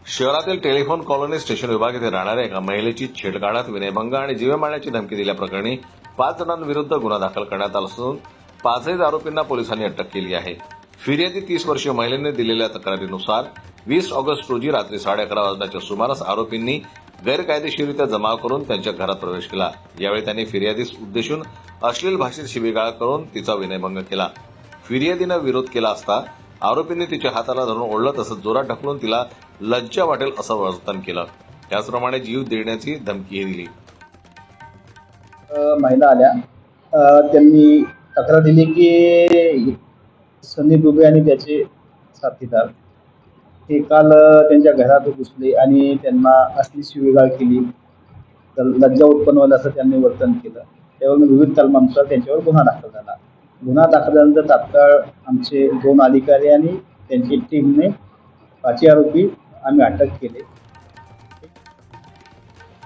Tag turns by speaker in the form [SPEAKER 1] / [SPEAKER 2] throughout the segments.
[SPEAKER 1] शहरातील telephone colony station विभाग येथे राहणाऱ्या एका महिलेची छेडछाड, विनयभंग आणि जीवे मारण्याची धमकी दिल्याप्रकरणी 5 जणांविरुद्ध गुन्हा दाखल करण्यात आला असून 5 आरोपींना पोलिसांनी अटक केली आहे। फिर्यादी 30 वर्षीय महिलेने दिलेल्या तक्रारीनुसार 20 ऑगस्ट रोजी रात्री 11:30 वाजण्याच्या सुमारास आरोपींनी गैरकायदेशीररित्या जमाव करून त्यांच्या घरात प्रवेश केला। यावेळी त्यांनी फिर्यादीस उद्देशून अश्लील भाषेत शिवीगाळ करून तिचा विनयभंग केला। फिर्यादीनं विरोध केला असता आरोपींनी तिच्या हाताला धरून ओढलं, तसंच जोरात ढकलून तिला लज्जा वाटेल असं वर्तन केलं। त्याचप्रमाणे जीव देण्याची धमकीही दिली।
[SPEAKER 2] महिला आल्या, त्यांनी तक्रार दिली की सनी दुबे आणि त्याचे साथीदार हे काल त्यांच्या घरात घुसले आणि त्यांना असली शिवीगाळ केली, लज्जा उत्पन्न होईल असं त्यांनी वर्तन केलं। त्यावरून विविध कलमांनुसार त्यांच्यावर गुन्हा दाखल झाला। गुन्हा दाखल झाल्यानंतर तात्काळ आमचे 2 अधिकारी आणि त्यांची टीमने 5 आरोपी आम्ही अटक केले।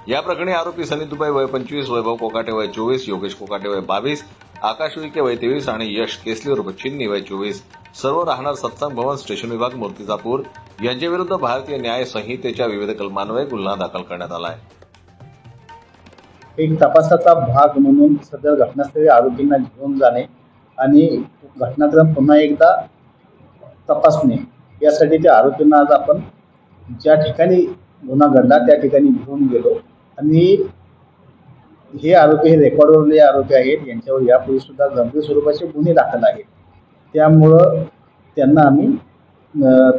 [SPEAKER 1] या प्रकरणी आरोपी सनी दुबे वय 25, वैभव कोकाटे वय 24, योगेश कोकाटे वय 22, आकाश उईके वय 23 आणि यश केसली उर्फ चिन्नी वय 24 सर्व राहणार सत्संग भवन स्टेशन विभाग मूर्तिजापूर यांच्याविरुद्ध भारतीय न्याय संहितेच्या विविध कलमान्वये गुन्हा दाखल करण्यात आला आहे।
[SPEAKER 2] एक तपासाचा भाग म्हणून सदर घटनास्थळी आरोपींना घेऊन जाणे आणि घटनाक्रम पुन्हा एकदा तपासणे यासाठी त्या आरोपींना आज आपण ज्या ठिकाणी गुन्हा घडला त्या ठिकाणी घेऊन गेलो आणि हे आरोपी हे रेकॉर्डवरले आरोपी आहेत। यांच्यावर यापूर्वी सुद्धा गंभीर स्वरूपाचे गुन्हे दाखल आहेत। त्यामुळं त्यांना आम्ही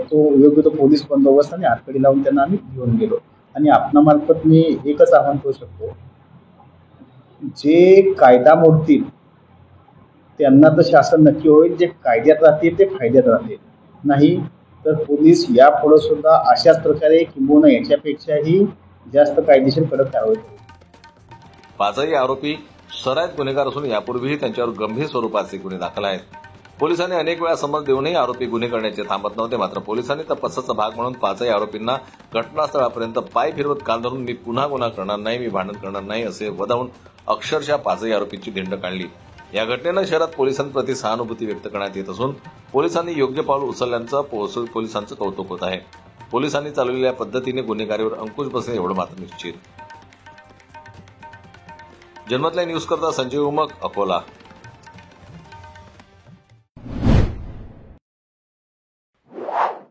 [SPEAKER 2] तो योग्य तो पोलीस बंदोबस्त आणि हातकडी लावून त्यांना आम्ही घेऊन गेलो। आणि आपणामार्फत मी एकच आवाहन करू शकतो, जे कायदा मोडतील त्यांना तर शासन नक्की होईल, जे कायद्यात राहतील ते फायद्यात राहतील, नाही तर पोलीस यापुढे सुद्धा अशाच प्रकारे किंबहुना याच्यापेक्षाही जास्त कायदेशीर कडक कारवाई करेल।
[SPEAKER 1] 5 आरोपी सराईत गुन्हेगार असून यापूर्वीही त्यांच्यावर गंभीर स्वरूपाचे गुन्हे दाखल आहेत। पोलिसांनी अनेक वेळा समज देऊनही आरोपी गुन्हे करण्याचे थांबत नव्हते। मात्र पोलिसांनी तपासाचा भाग म्हणून 5 आरोपींना घटनास्थळापर्यंत पाय फिरवत कान धरून मी पुन्हा गुन्हा करणार नाही, मी भांडण करणार नाही असे वदवून अक्षरशः 5 आरोपींची धिंड काढली। या घटनेनं शहरात पोलिसांप्रती सहानुभूती व्यक्त करण्यात येत असून पोलिसांनी योग्य पाऊल उचलल्याचं पोलिसांचं कौतुक होत आहे। पोलिसांनी चालवलेल्या पद्धतीने गुन्हेगारीवर अंकुश बसणे एवढं मात्र निश्चित। जन्मतला न्यूज करता संजय उमक, अकोला।